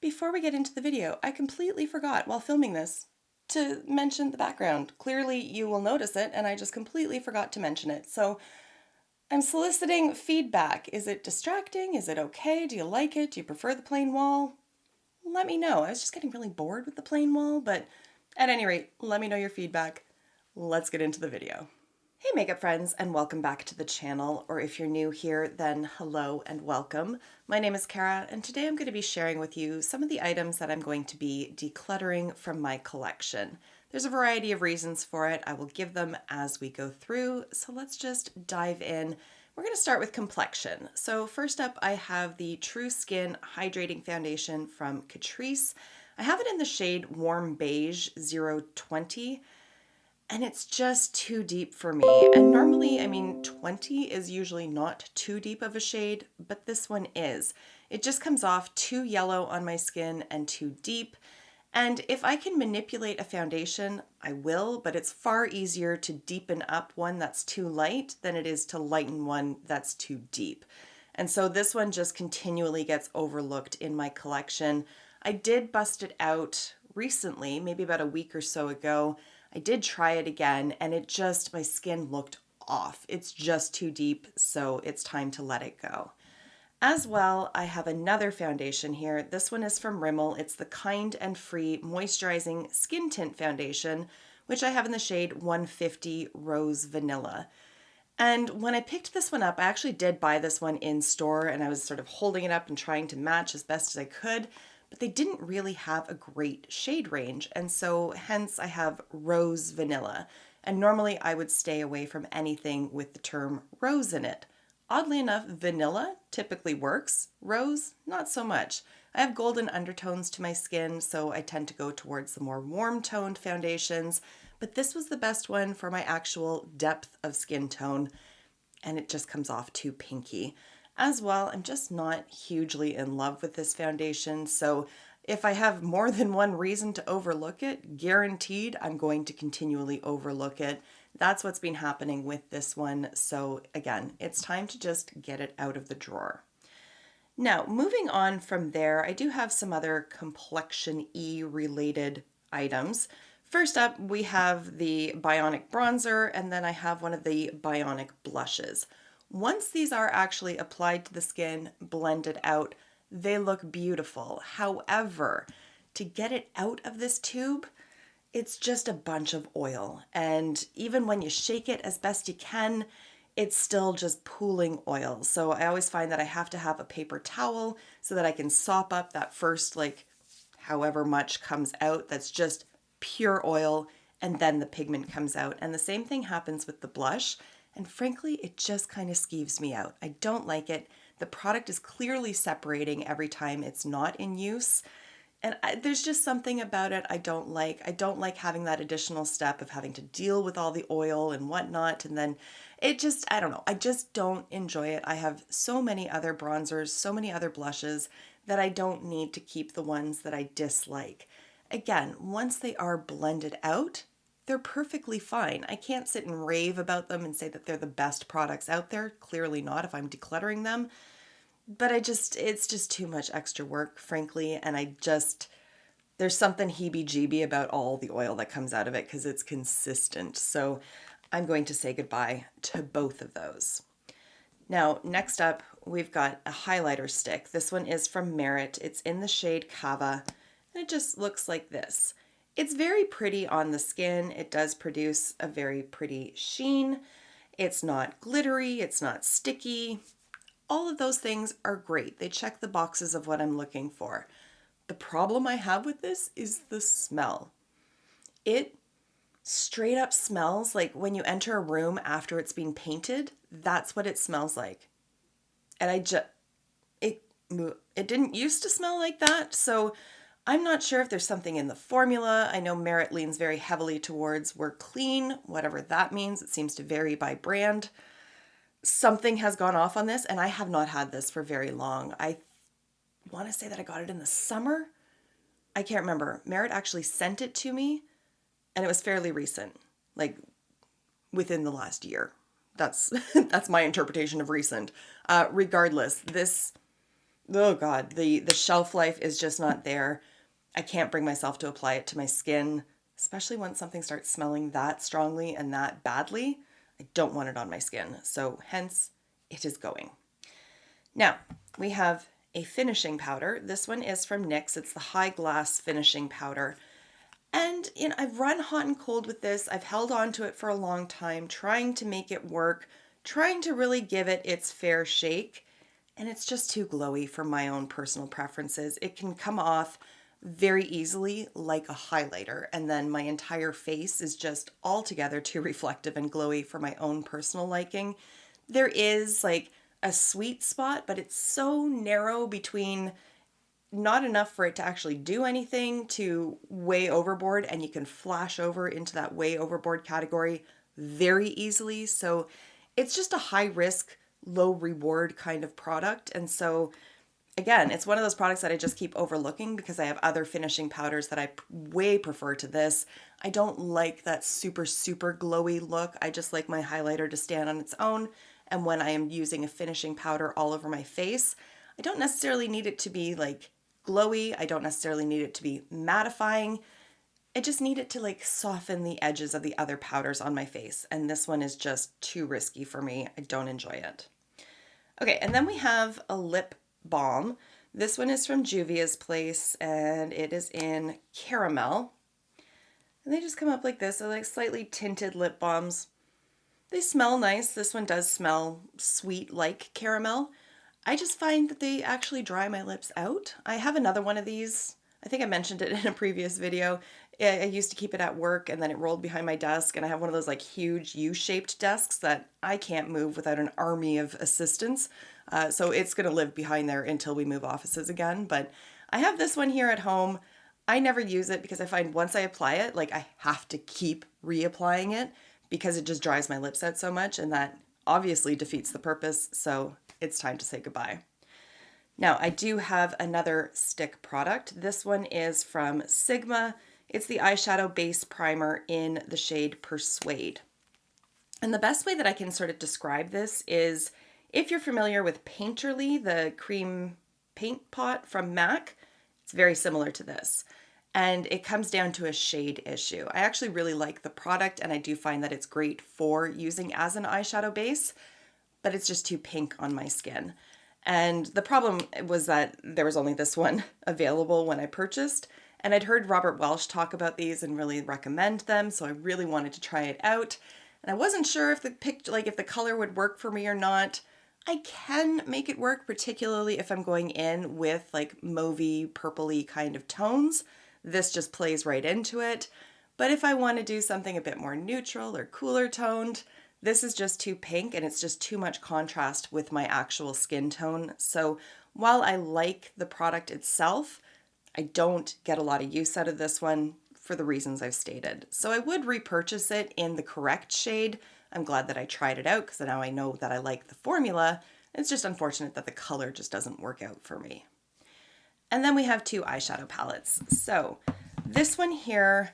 Before we get into the video, I completely forgot while filming this to mention the background. Clearly you will notice it, and I just completely forgot to mention it. So I'm soliciting feedback. Is it distracting? Is it okay? Do you like it? Do you prefer the plain wall? Let me know. I was just getting really bored with the plain wall, but at any rate, let me know your feedback. Let's get into the video. Hey makeup friends, and welcome back to the channel, or if you're new here, then hello and welcome. My name is Kara, and today I'm going to be sharing with you some of the items that I'm going to be decluttering from my collection. There's a variety of reasons for it. I will give them as we go through, so let's just dive in. We're going to start with complexion. So first up, I have the True Skin Hydrating Foundation from Catrice. I have it in the shade Warm Beige 020. And it's just too deep for me. And normally, 20 is usually not too deep of a shade, but this one is. It just comes off too yellow on my skin and too deep. And if I can manipulate a foundation, I will, but it's far easier to deepen up one that's too light than it is to lighten one that's too deep. And so this one just continually gets overlooked in my collection. I did bust it out recently, maybe about a week or so ago. I did try it again, and my skin looked off. It's just too deep, so it's time to let it go. As well, I have another foundation here. This one is from Rimmel. It's the Kind and Free Moisturizing Skin Tint Foundation, which I have in the shade 150 Rose Vanilla. And when I picked this one up, I actually did buy this one in store, and I was sort of holding it up and trying to match as best as I could, but they didn't really have a great shade range, and so hence I have Rose Vanilla. And normally I would stay away from anything with the term rose in it. Oddly enough, vanilla typically works. Rose, not so much. I have golden undertones to my skin, so I tend to go towards the more warm-toned foundations, but this was the best one for my actual depth of skin tone, and it just comes off too pinky. As well, I'm just not hugely in love with this foundation, so if I have more than one reason to overlook it, guaranteed I'm going to continually overlook it. That's what's been happening with this one, so again, it's time to just get it out of the drawer. Now, moving on from there, I do have some other complexion-y related items. First up, we have the Bionic Bronzer, and then I have one of the Bionic Blushes. Once these are actually applied to the skin, blended out, they look beautiful. However, to get it out of this tube, it's just a bunch of oil. And even when you shake it as best you can, it's still just pooling oil. So I always find that I have to have a paper towel so that I can sop up that first, however much comes out that's just pure oil, and then the pigment comes out. And the same thing happens with the blush. And frankly, it just kind of skeeves me out. I don't like it. The product is clearly separating every time it's not in use. And there's just something about it I don't like. I don't like having that additional step of having to deal with all the oil and whatnot. And then I don't know. I just don't enjoy it. I have so many other bronzers, so many other blushes that I don't need to keep the ones that I dislike. Again, once they are blended out, they're perfectly fine. I can't sit and rave about them and say that they're the best products out there. Clearly not if I'm decluttering them. But it's just too much extra work, frankly. And there's something heebie-jeebie about all the oil that comes out of it because it's consistent. So I'm going to say goodbye to both of those. Now, next up, we've got a highlighter stick. This one is from Merit. It's in the shade Cava, and it just looks like this. It's very pretty on the skin. It does produce a very pretty sheen. It's not glittery. It's not sticky. All of those things are great. They check the boxes of what I'm looking for. The problem I have with this is the smell. It straight up smells like when you enter a room after it's been painted. That's what it smells like. And it didn't used to smell like that, so I'm not sure if there's something in the formula. I know Merit leans very heavily towards we're clean, whatever that means. It seems to vary by brand. Something has gone off on this, and I have not had this for very long. I want to say that I got it in the summer. I can't remember. Merit actually sent it to me, and it was fairly recent, like within the last year. That's my interpretation of recent. Regardless, oh God, the shelf life is just not there. I can't bring myself to apply it to my skin, especially when something starts smelling that strongly and that badly. I don't want it on my skin, so hence it is going. Now, we have a finishing powder. This one is from NYX. It's the High Glass Finishing Powder. And I've run hot and cold with this. I've held on to it for a long time, trying to make it work, trying to really give it its fair shake. And it's just too glowy for my own personal preferences. It can come off very easily like a highlighter, and then my entire face is just altogether too reflective and glowy for my own personal liking. There is like a sweet spot, but it's so narrow between not enough for it to actually do anything to way overboard, and you can flash over into that way overboard category very easily. So it's just a high risk, low reward kind of product. And so again, it's one of those products that I just keep overlooking because I have other finishing powders that I way prefer to this. I don't like that super, super glowy look. I just like my highlighter to stand on its own. And when I am using a finishing powder all over my face, I don't necessarily need it to be like glowy. I don't necessarily need it to be mattifying. I just need it to like soften the edges of the other powders on my face. And this one is just too risky for me. I don't enjoy it. Okay, and then we have a lip balm. This one is from Juvia's Place, and it is in caramel. And they just come up like this. They're like slightly tinted lip balms. They smell nice. This one does smell sweet like caramel. I just find that they actually dry my lips out. I have another one of these. I think I mentioned it in a previous video. I used to keep it at work, and then it rolled behind my desk, and I have one of those like huge U-shaped desks that I can't move without an army of assistants. So it's going to live behind there until we move offices again. But I have this one here at home. I never use it because I find once I apply it, like I have to keep reapplying it because it just dries my lips out so much, and that obviously defeats the purpose. So it's time to say goodbye. Now, I do have another stick product. This one is from Sigma. It's the eyeshadow base primer in the shade Persuade. And the best way that I can sort of describe this is if you're familiar with Painterly, the cream paint pot from MAC, it's very similar to this. And it comes down to a shade issue. I actually really like the product, and I do find that it's great for using as an eyeshadow base, but it's just too pink on my skin. And the problem was that there was only this one available when I purchased, and I'd heard Robert Welsh talk about these and really recommend them, so I really wanted to try it out. And I wasn't sure if if the color would work for me or not. I can make it work, particularly if I'm going in with like mauvey, purpley kind of tones. This just plays right into it. But if I want to do something a bit more neutral or cooler toned, this is just too pink, and it's just too much contrast with my actual skin tone. So while I like the product itself, I don't get a lot of use out of this one for the reasons I've stated. So I would repurchase it in the correct shade. I'm glad that I tried it out because now I know that I like the formula. It's just unfortunate that the color just doesn't work out for me. And then we have two eyeshadow palettes. So this one here,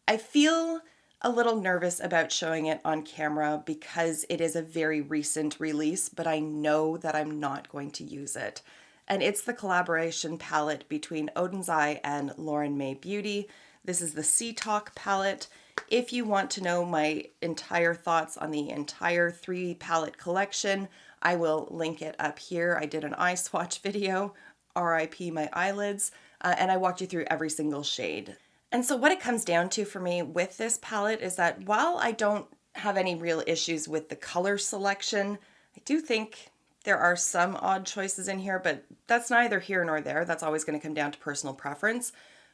I feel a little nervous about showing it on camera because it is a very recent release, but I know that I'm not going to use it. And it's the collaboration palette between Odin's Eye and Lauren May Beauty. This is the Sea Talk palette. If you want to know my entire thoughts on the entire 3 palette collection, I will link it up here. I did an eye swatch video, RIP my eyelids, and I walked you through every single shade. And so what it comes down to for me with this palette is that while I don't have any real issues with the color selection, I do think there are some odd choices in here, but that's neither here nor there. That's always going to come down to personal preference.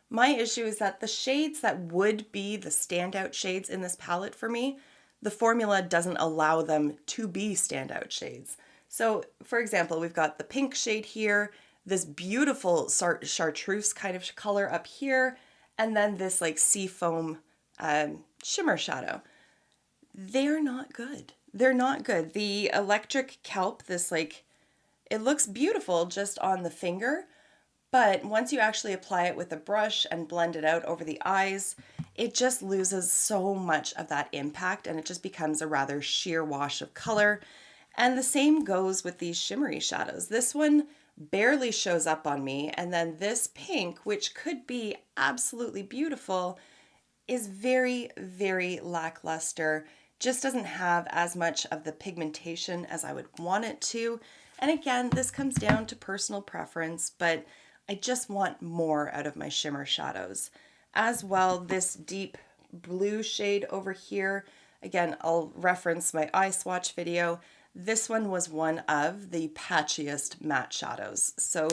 My issue is that the shades that would be the standout shades in this palette for me, the formula doesn't allow them to be standout shades. So for example, we've got the pink shade here, this beautiful chartreuse kind of color up here, and then this like sea foam shimmer shadow. They're not good. They're not good. The electric kelp, this like, it looks beautiful just on the finger, but once you actually apply it with a brush and blend it out over the eyes, it just loses so much of that impact, and it just becomes a rather sheer wash of color. And the same goes with these shimmery shadows. This one barely shows up on me, and then this pink, which could be absolutely beautiful, is very, very lackluster. Just doesn't have as much of the pigmentation as I would want it to. And again, this comes down to personal preference, but I just want more out of my shimmer shadows. As well, this deep blue shade over here, again, I'll reference my eye swatch video. This one was one of the patchiest matte shadows. So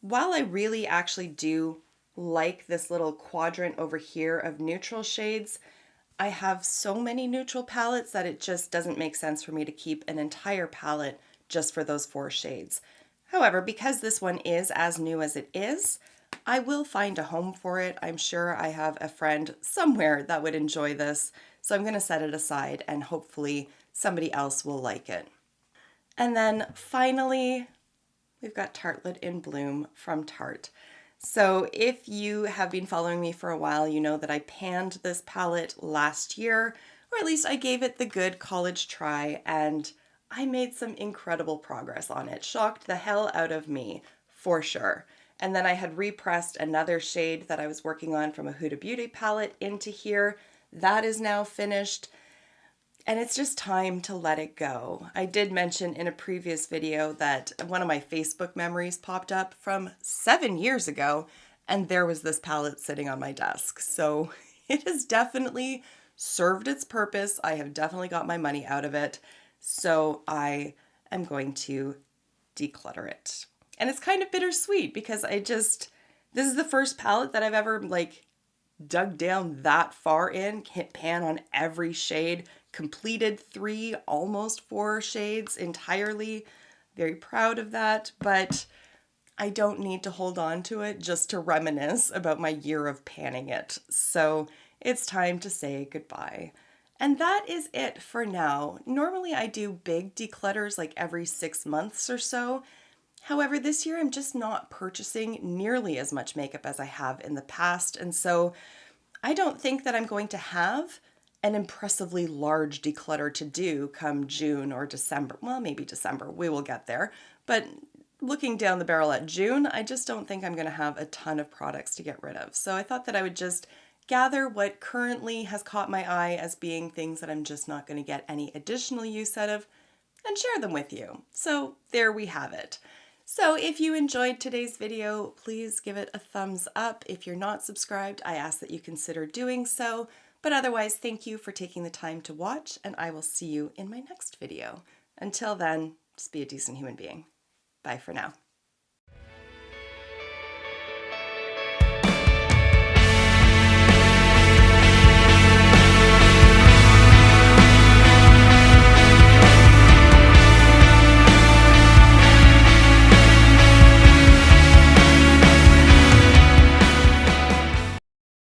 while I really actually do like this little quadrant over here of neutral shades, I have so many neutral palettes that it just doesn't make sense for me to keep an entire palette just for those 4 shades. However, because this one is as new as it is, I will find a home for it. I'm sure I have a friend somewhere that would enjoy this, so I'm going to set it aside and hopefully somebody else will like it. And then finally, we've got Tartlet in Bloom from Tarte. So if you have been following me for a while, you know that I panned this palette last year, or at least I gave it the good college try, and I made some incredible progress on it. Shocked the hell out of me, for sure. And then I had repressed another shade that I was working on from a Huda Beauty palette into here. That is now finished. And it's just time to let it go. I did mention in a previous video that one of my Facebook memories popped up from 7 years ago, and there was this palette sitting on my desk. So it has definitely served its purpose. I have definitely got my money out of it. So I am going to declutter it. And it's kind of bittersweet because this is the first palette that I've ever dug down that far in, hit pan on every shade, completed 3, almost 4 shades entirely. Very proud of that, but I don't need to hold on to it just to reminisce about my year of panning it. So it's time to say goodbye. And that is it for now. Normally I do big declutters like every 6 months or so. However, this year I'm just not purchasing nearly as much makeup as I have in the past, and so I don't think that I'm going to have an impressively large declutter to do come June or December. Well, maybe December, we will get there. But looking down the barrel at June, I just don't think I'm going to have a ton of products to get rid of. So I thought that I would just gather what currently has caught my eye as being things that I'm just not going to get any additional use out of and share them with you. So there we have it. So if you enjoyed today's video, please give it a thumbs up. If you're not subscribed, I ask that you consider doing so. But otherwise, thank you for taking the time to watch, and I will see you in my next video. Until then, just be a decent human being. Bye for now.